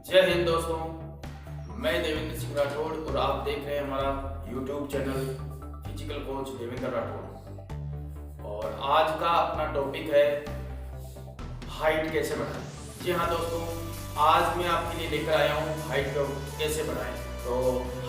जय हिंद दोस्तों, मैं देवेंद्र सिंह राठौड़ और आप देख रहे हैं हमारा YouTube channel physical coach Devendra Rathore. और आज का अपना टॉपिक है हाइट कैसे बढ़ाएं। जी हाँ दोस्तों, आज मैं आपके लिए लेकर आया हूँ हाइट को कैसे बढ़ाएं। तो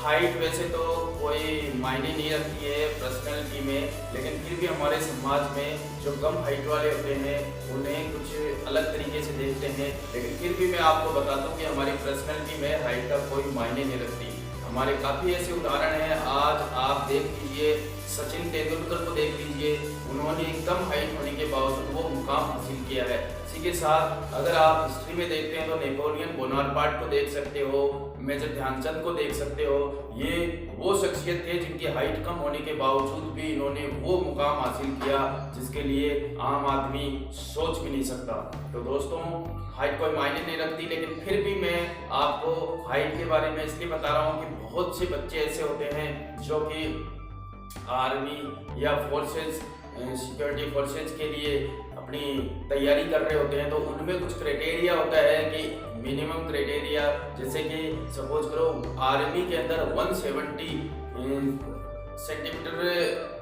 हाइट वैसे तो कोई मायने नहीं रखती है पर्सनैलिटी में, लेकिन फिर भी हमारे समाज में जो कम हाइट वाले होते हैं उन्हें कुछ अलग तरीके से देखते हैं। लेकिन फिर भी मैं आपको बता दूं कि हमारी पर्सनैलिटी में हाइट का कोई मायने नहीं रखती। हमारे काफ़ी ऐसे उदाहरण हैं। आज आप देख लीजिए, सचिन तेंदुलकर को देख लीजिए, उन्होंने कम हाइट होने के बावजूद वो मुकाम हासिल किया है। इसी के साथ अगर आप हिस्ट्री में देखते हैं तो नेपोलियन बोनापार्ट को देख सकते हो, मेजर ध्यानचंद को देख सकते हो। ये वो शख्सियत थे जिनकी हाइट कम होने के बावजूद भी इन्होंने वो मुकाम हासिल किया जिसके लिए आम आदमी सोच भी नहीं सकता। तो दोस्तों, हाइट कोई मायने नहीं रखती, लेकिन फिर भी मैं आपको हाइट के बारे में इसलिए बता रहा हूँ कि बहुत से बच्चे ऐसे होते हैं जो कि आर्मी या फोर्सेज, सिक्योरिटी फोर्सेज के लिए अपनी तैयारी कर रहे होते हैं। तो उनमें कुछ क्राइटेरिया होता है कि मिनिमम क्राइटेरिया, जैसे कि सपोज करो आर्मी के अंदर 170 सेंटीमीटर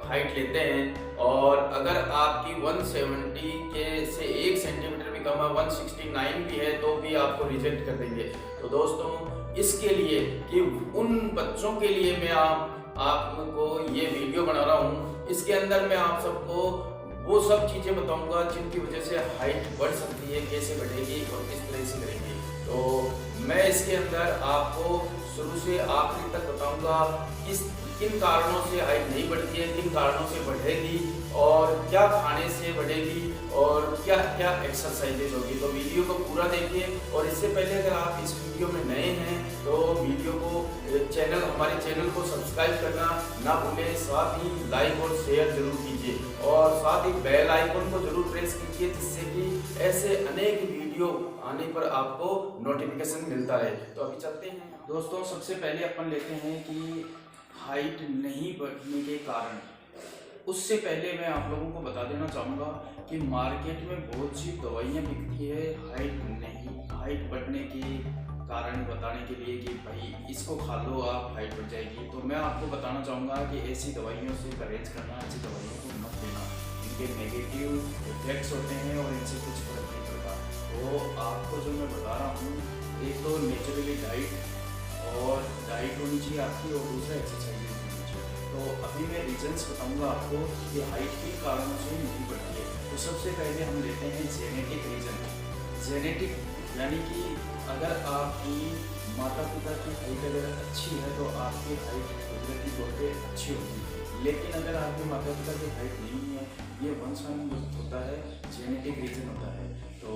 हाइट लेते हैं, और अगर आपकी 170 के से 1 सेंटीमीटर भी कम है, 169 भी है, तो भी आपको रिजेक्ट कर देंगे। तो दोस्तों, इसके लिए कि उन बच्चों के लिए मैं आपको ये वीडियो बना रहा हूँ। इसके अंदर मैं आप सबको वो सब चीज़ें बताऊंगा जिनकी वजह से हाइट बढ़ सकती है, कैसे बढ़ेगी और किस तरह से करेंगे। तो मैं इसके अंदर आपको शुरू से आखिरी तक बताऊंगा किन कारणों से हाइट नहीं बढ़ती है, किन कारणों से बढ़ेगी, और क्या खाने से बढ़ेगी, और क्या क्या एक्सरसाइजेज होगी। तो वीडियो को पूरा देखिए। और इससे पहले अगर आप इस वीडियो में नए हैं तो वीडियो को हमारे चैनल को सब्सक्राइब करना ना भूलें, साथ ही लाइक और शेयर जरूर कीजिए, और साथ ही बेल आइकन को जरूर प्रेस कीजिए, जिससे कि ऐसे अनेक वीडियो आने पर आपको नोटिफिकेशन मिलता रहे। तो अभी चलते हैं दोस्तों। सबसे पहले अपन लेते हैं कि हाइट नहीं बढ़ने के कारण। उससे पहले मैं आप लोगों को बता देना चाहूँगा कि मार्केट में बहुत सी दवाइयाँ बिकती है हाइट बढ़ने के कारण बताने के लिए कि भाई इसको खा लो आप हाइट बढ़ जाएगी। तो मैं आपको बताना चाहूँगा कि ऐसी दवाइयों से परहेज करना, ऐसी दवाइयों को मत लेना। इनके नेगेटिव इफेक्ट्स होते हैं और इनसे कुछ फर्क नहीं पड़ता। तो आपको जो मैं बता रहा हूँ, एक तो नेचुरली डाइट होनी चाहिए आपकी, और दूसरा एक्सरसाइज होनी चाहिए। तो अभी मैं रीजन्स बताऊंगा आपको कि हाइट के कारणों से नहीं बढ़ती है। तो सबसे पहले हम लेते हैं जेनेटिक रीजन। जेनेटिक यानी कि अगर आपकी माता पिता की हाइट अगर अच्छी है तो आपकी हाइट कुदरती तौर पे अच्छी होगी। लेकिन अगर आपके माता पिता की हाइट नहीं है, ये वंशानुगत होता है, जेनेटिक रीजन होता है। तो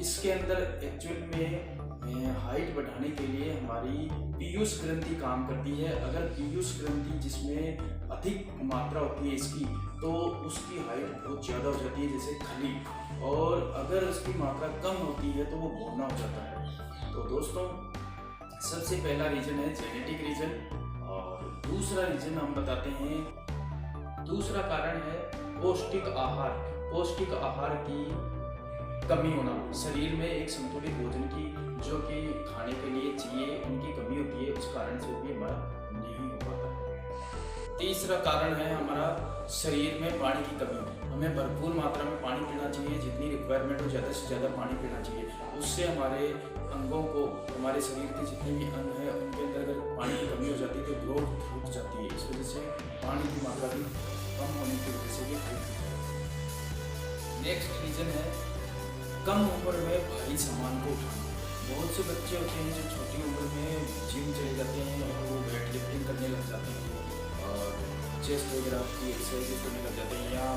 इसके अंदर एक्चुअल में हाइट बढ़ाने के लिए हमारी पीयूष ग्रंथि काम करती है। अगर पीयूष ग्रंथि जिसमें अधिक मात्रा होती है इसकी, तो उसकी हाइट बहुत ज़्यादा हो जाती है, जैसे खली। और अगर उसकी मात्रा कम होती है तो वो भौना हो जाता है। तो दोस्तों, सबसे पहला रीजन है जेनेटिक रीजन। और दूसरा रीजन हम बताते हैं, दूसरा कारण है पौष्टिक आहार। पौष्टिक आहार की कमी होना, शरीर में एक संतुलित भोजन की जो कि खाने के लिए चाहिए, उनकी कमी होती है, उस कारण से भी हमारा नहीं हो पाता। तीसरा कारण है हमारा शरीर में पानी की कमी। हमें भरपूर मात्रा में पानी पीना चाहिए, जितनी रिक्वायरमेंट हो ज़्यादा से ज़्यादा पानी पीना चाहिए। उससे हमारे अंगों को, हमारे शरीर के जितने भी अंग हैं उनके अंदर अगर पानी की कमी हो जाती है तो ग्रोथ रुक जाती है। इस वजह से पानी की मात्रा भी कम होने की वजह से भी हाइट। नेक्स्ट रीजन है कम उम्र में भारी सामान को उठाना। बहुत से बच्चे होते हैं जो छोटी उम्र में जिम चले जाते हैं और वो वेट लिफ्टिंग करने लग जाते हैं और चेस्ट वगैरह की एक्सरसाइज करने लग जाते हैं। या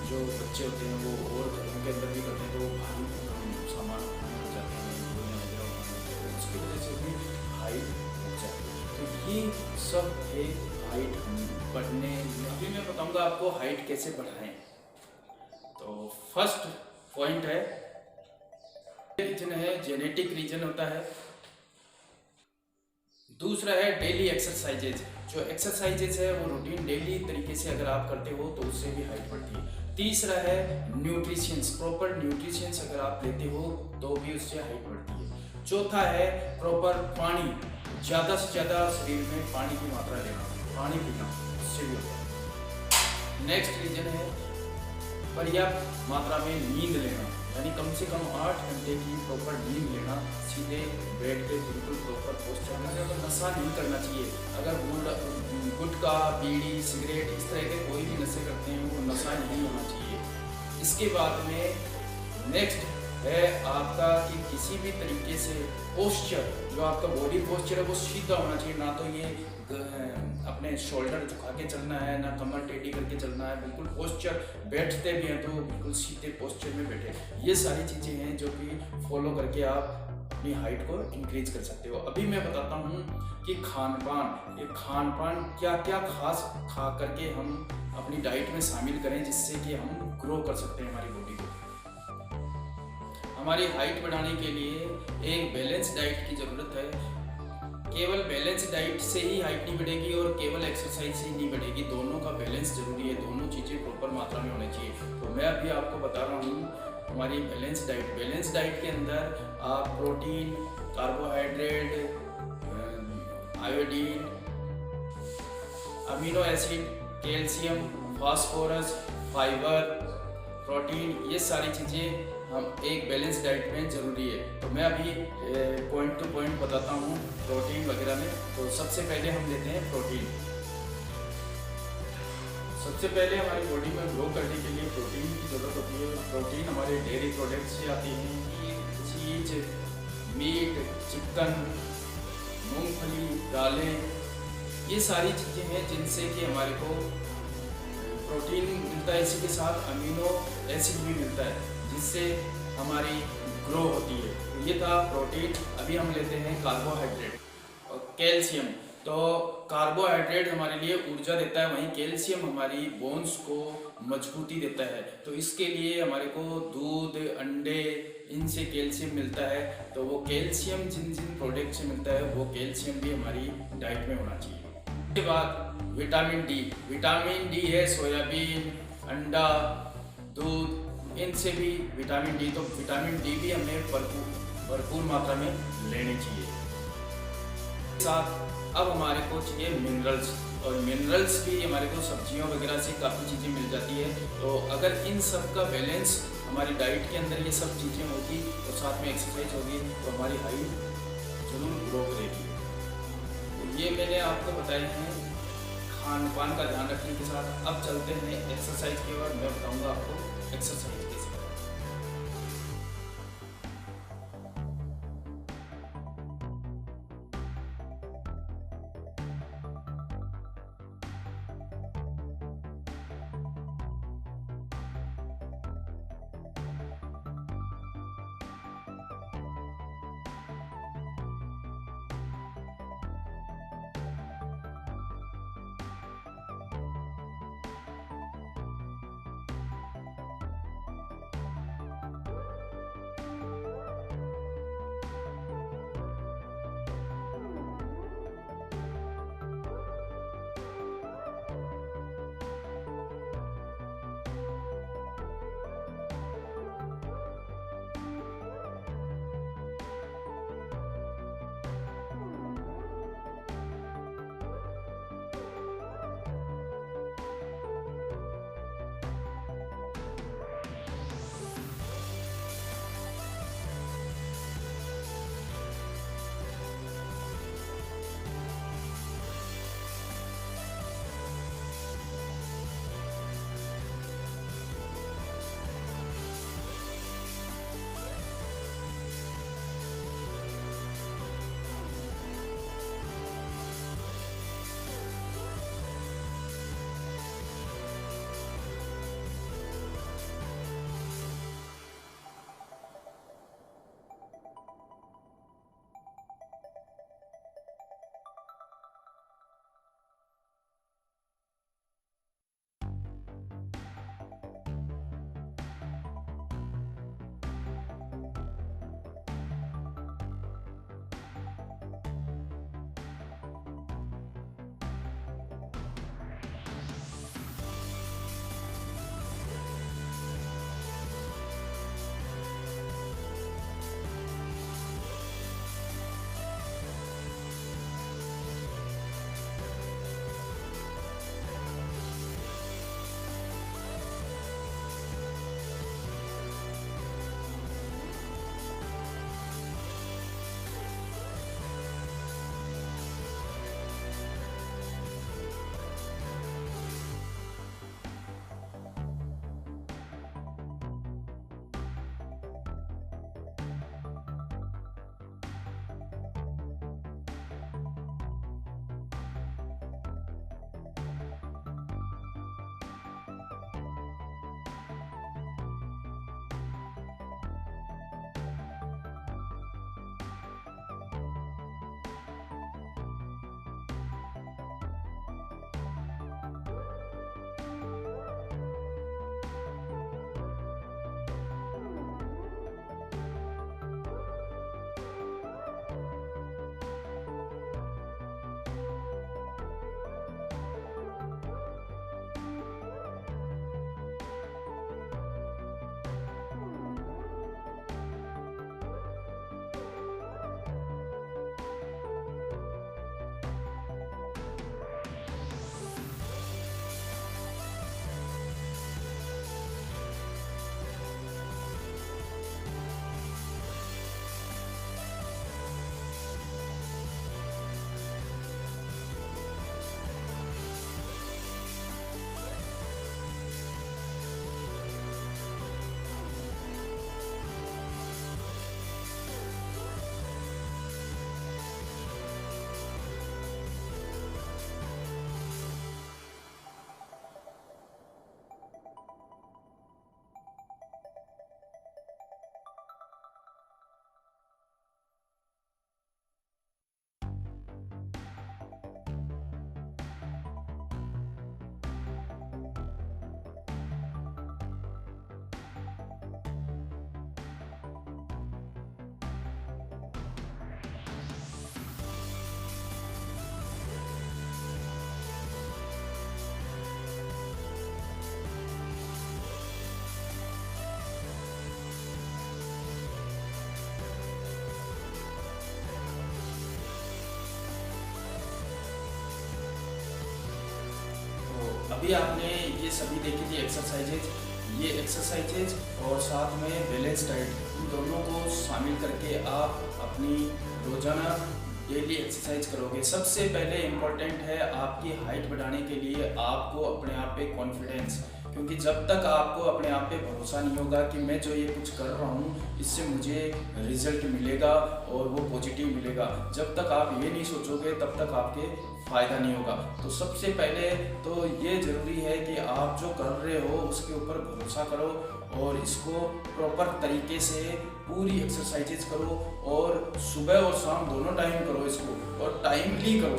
जो बच्चे होते हैं वो और घरों के अंदर भी करते हैं, तो वो भारी सामान उठाने लग जाते हैं, गोलियाँ वगैरह उठाने, तो उसकी वजह से भी हाइट बढ़ जाती है। तो ये सब है हाइट बढ़ने। अभी मैं बताऊँगा आपको हाइट कैसे बढ़ाएं। तो फर्स्ट पॉइंट है, रीजन है जेनेटिक रीजन होता है। दूसरा है डेली एक्सरसाइजेज। जो एक्सरसाइजेज है वो रूटीन डेली तरीके से अगर आप करते हो तो उससे भी हाइट बढ़ती है। तीसरा है न्यूट्रिशंस, प्रॉपर न्यूट्रिशंस अगर आप लेते हो तो भी उससे हाइट बढ़ती है। चौथा है प्रॉपर पानी, ज़्यादा से ज़्यादा शरीर में पानी की मात्रा लेना, पानी पीना, उससे भी होता है। नेक्स्ट रीजन है पर्याप्त मात्रा में नींद लेना, यानी कम से कम 8 घंटे की प्रॉपर नींद लेना, सीधे बेड पे बिल्कुल प्रॉपर पोस्चर में। अगर नशा नहीं करना चाहिए, अगर गुटखा, बीड़ी, सिगरेट इस तरह के कोई भी नशे करते हैं वो नशा नहीं होना चाहिए। इसके बाद में नेक्स्ट है आपका कि किसी भी तरीके से पोस्चर, जो आपका बॉडी पोस्चर है वो सीधा होना चाहिए, ना तो ये अपने शोल्डर झुका के चलना है, ना कमर टेढ़ी करके चलना है, बिल्कुल पोस्चर, बैठते भी हैं तो बिल्कुल सीधे पोस्चर में बैठे। ये सारी चीज़ें हैं जो कि फॉलो करके आप अपनी हाइट को इंक्रीज कर सकते हो। अभी मैं बताता हूँ कि खान पान क्या क्या खास खा करके हम अपनी डाइट में शामिल करें जिससे कि हम ग्रो कर सकते हैं हमारी बॉडी को। हमारी हाइट बढ़ाने के लिए एक बैलेंस डाइट की ज़रूरत है। केवल बैलेंस डाइट से ही हाइट नहीं बढ़ेगी और केवल एक्सरसाइज से ही नहीं बढ़ेगी, दोनों का बैलेंस जरूरी है, दोनों चीज़ें प्रॉपर मात्रा में होनी चाहिए। तो मैं अभी आपको बता रहा हूँ हमारी बैलेंस डाइट के अंदर आप protein, carbohydrate, iodine, amino acid, calcium, phosphorus, fibre, protein, ये सारी चीज़ें हम एक बैलेंस डाइट में ज़रूरी है। तो मैं अभी पॉइंट टू पॉइंट बताता हूँ प्रोटीन वगैरह में। तो सबसे पहले हम लेते हैं प्रोटीन। सबसे पहले हमारी बॉडी में ग्रो करने के लिए प्रोटीन की ज़रूरत होती है। प्रोटीन हमारे डेयरी प्रोडक्ट्स से आती हैं, चीज, मीट, चिकन, मूंगफली, दालें, ये सारी चीज़ें हैं जिनसे कि हमारे को प्रोटीन मिलता है। इसी के साथ अमीनो एसिड भी मिलता है जिससे हमारी ग्रो होती है। तो ये था प्रोटीन। अभी हम लेते हैं कार्बोहाइड्रेट और कैल्शियम। तो कार्बोहाइड्रेट हमारे लिए ऊर्जा देता है, वहीं कैल्शियम हमारी बोन्स को मजबूती देता है। तो इसके लिए हमारे को दूध, अंडे, इनसे कैल्शियम मिलता है। तो वो कैल्शियम जिन जिन प्रोडक्ट से मिलता है वो कैल्शियम भी हमारी डाइट में होना चाहिए। उसके बाद विटामिन डी है सोयाबीन, अंडा, दूध, इनसे भी विटामिन डी। तो विटामिन डी भी हमें भरपूर मात्रा में लेनी चाहिए। साथ अब हमारे को चाहिए मिनरल्स, और मिनरल्स भी हमारे को सब्जियों वगैरह से काफ़ी चीज़ें मिल जाती है। तो अगर इन सब का बैलेंस हमारी डाइट के अंदर ये सब चीज़ें होगी और साथ में एक्सरसाइज होगी तो हमारी हाइट जरूर ग्रो करेगी। तो ये मैंने आपको बताए हैं खान पान का ध्यान रखने के साथ। अब चलते हैं एक्सरसाइज की ओर। मैं बताऊँगा आपको एक्सरसाइज कैसे। अभी आपने ये सभी देखी थी एक्सरसाइजेज, ये एक्सरसाइजेज और साथ में बैलेंस डाइट, इन दोनों को शामिल करके आप अपनी रोजाना डेली एक्सरसाइज करोगे। सबसे पहले इम्पोर्टेंट है आपकी हाइट बढ़ाने के लिए आपको अपने आप पे कॉन्फिडेंस, क्योंकि जब तक आपको अपने आप पे भरोसा नहीं होगा कि मैं जो ये कुछ कर रहा हूँ इससे मुझे रिजल्ट मिलेगा और वो पॉजिटिव मिलेगा, जब तक आप ये नहीं सोचोगे तब तक आपके फ़ायदा नहीं होगा। तो सबसे पहले तो ये ज़रूरी है कि आप जो कर रहे हो उसके ऊपर भरोसा करो और इसको प्रॉपर तरीके से पूरी एक्सरसाइजेज करो और सुबह और शाम दोनों टाइम करो इसको, और टाइमली करो,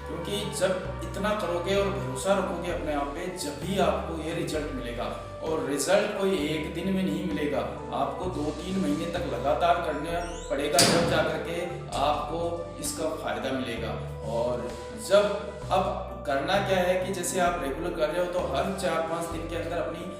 क्योंकि जब इतना करोगे और भरोसा रखोगे अपने आप पे जब भी आपको ये रिजल्ट मिलेगा। और रिजल्ट कोई एक दिन में नहीं मिलेगा, आपको 2-3 महीने तक लगातार करना पड़ेगा, जब जा करके आपको इसका फ़ायदा मिलेगा। और जब अब करना क्या है कि जैसे आप रेगुलर कर रहे हो तो हर 4-5 दिन के अंदर अपनी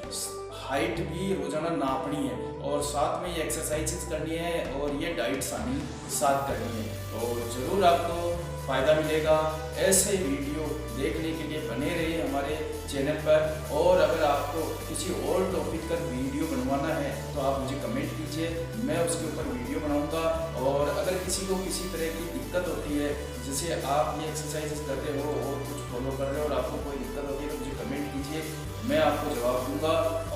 हाइट भी रोजाना नापनी है और साथ में ये एक्सरसाइजेस करनी है और ये डाइट शामिल साथ करनी है, तो ज़रूर आपको फ़ायदा मिलेगा। ऐसे वीडियो देखने के लिए बने रहिए हमारे चैनल पर, और अगर आपको किसी और टॉपिक पर वीडियो बनवाना है तो आप मुझे कमेंट कीजिए, मैं उसके ऊपर वीडियो बनाऊंगा। और अगर किसी को किसी तरह की दिक्कत होती है, जैसे आप ये एक्सरसाइजेस करते हो और कुछ फॉलो कर रहे हो और आपको कोई दिक्कत होती है तो मुझे कमेंट कीजिए, मैं आपको जवाब दूंगा।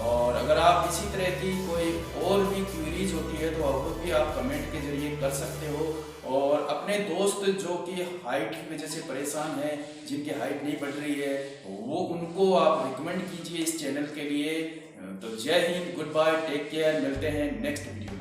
और अगर आप इसी तरह की कोई और भी क्वेरीज होती है तो वो भी आप कमेंट के जरिए कर सकते हो। और अपने दोस्त जो कि हाइट की वजह से परेशान हैं, जिनकी हाइट नहीं बढ़ रही है, वो उनको आप रिकमेंड कीजिए इस चैनल के लिए। तो Jai Hind, good bye, take care, मिलते हैं नेक्स्ट वीडियो में।